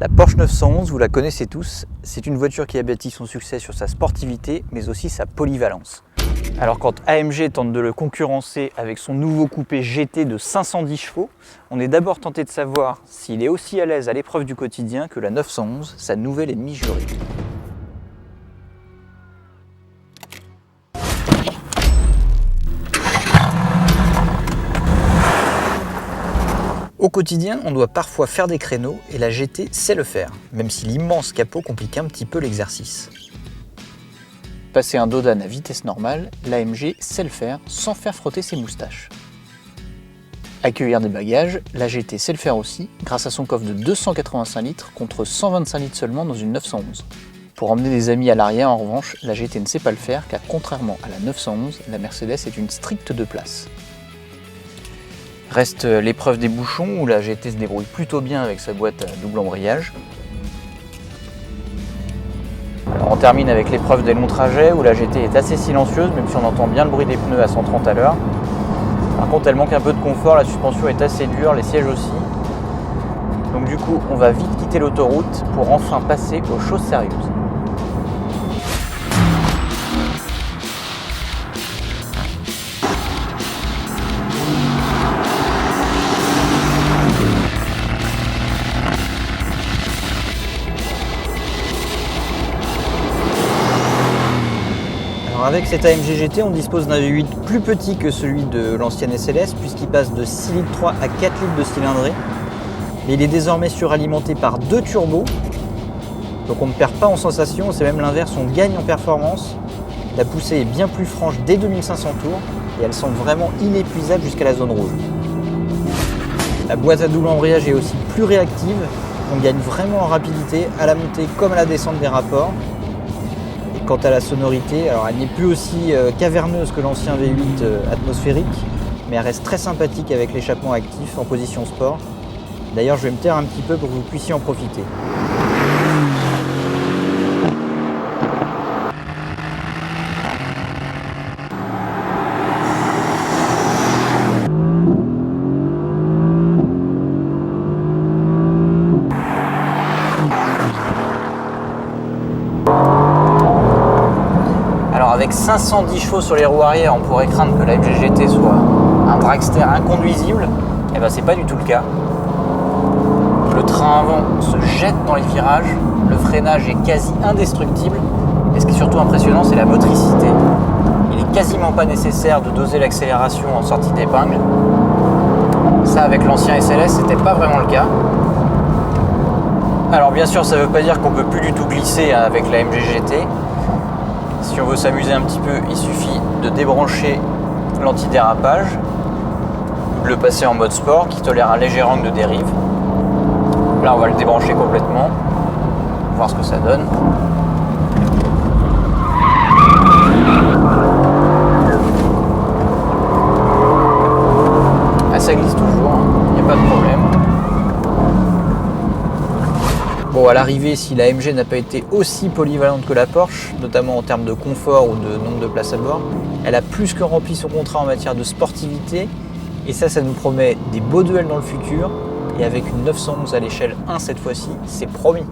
La Porsche 911, vous la connaissez tous, c'est une voiture qui a bâti son succès sur sa sportivité, mais aussi sa polyvalence. Alors quand AMG tente de le concurrencer avec son nouveau coupé GT de 510 chevaux, on est d'abord tenté de savoir s'il est aussi à l'aise à l'épreuve du quotidien que la 911, sa nouvelle ennemie jurée. Au quotidien, on doit parfois faire des créneaux et la GT sait le faire, même si l'immense capot complique un petit peu l'exercice. Passer un dos d'âne à vitesse normale, l'AMG sait le faire sans faire frotter ses moustaches. Accueillir des bagages, la GT sait le faire aussi, grâce à son coffre de 285 litres contre 125 litres seulement dans une 911. Pour emmener des amis à l'arrière, en revanche, la GT ne sait pas le faire car contrairement à la 911, la Mercedes est une stricte 2 places. Reste l'épreuve des bouchons où la GT se débrouille plutôt bien avec sa boîte à double embrayage. Alors on termine avec l'épreuve des longs trajets où la GT est assez silencieuse même si on entend bien le bruit des pneus à 130 à l'heure. Par contre elle manque un peu de confort, la suspension est assez dure, les sièges aussi. Donc du coup on va vite quitter l'autoroute pour enfin passer aux choses sérieuses. Avec cet AMG GT, on dispose d'un V8 plus petit que celui de l'ancienne SLS puisqu'il passe de 6,3 litres à 4 litres de cylindrée. Mais il est désormais suralimenté par 2 turbos, donc on ne perd pas en sensation, c'est même l'inverse, on gagne en performance. La poussée est bien plus franche dès 2500 tours et elle semble vraiment inépuisable jusqu'à la zone rouge. La boîte à double embrayage est aussi plus réactive, on gagne vraiment en rapidité à la montée comme à la descente des rapports. Quant à la sonorité, alors elle n'est plus aussi caverneuse que l'ancien V8 atmosphérique, mais elle reste très sympathique avec l'échappement actif en position sport. D'ailleurs, je vais me taire un petit peu pour que vous puissiez en profiter. Alors avec 510 chevaux sur les roues arrière, on pourrait craindre que la AMG GT soit un dragster inconduisible. Et ben c'est pas du tout le cas. Le train avant se jette dans les virages, le freinage est quasi indestructible. Et ce qui est surtout impressionnant, c'est la motricité. Il n'est quasiment pas nécessaire de doser l'accélération en sortie d'épingle. Ça avec l'ancien SLS, c'était pas vraiment le cas. Alors bien sûr, ça ne veut pas dire qu'on peut plus du tout glisser avec la AMG GT. Si on veut s'amuser un petit peu, il suffit de débrancher l'antidérapage, de le passer en mode sport qui tolère un léger angle de dérive. Là, on va le débrancher complètement, voir ce que ça donne. Ah, ça glisse toujours, il n'y a pas de problème. Bon, à l'arrivée, si la AMG n'a pas été aussi polyvalente que la Porsche, notamment en termes de confort ou de nombre de places à bord, elle a plus que rempli son contrat en matière de sportivité, et ça nous promet des beaux duels dans le futur, et avec une 911 à l'échelle 1 cette fois-ci, c'est promis.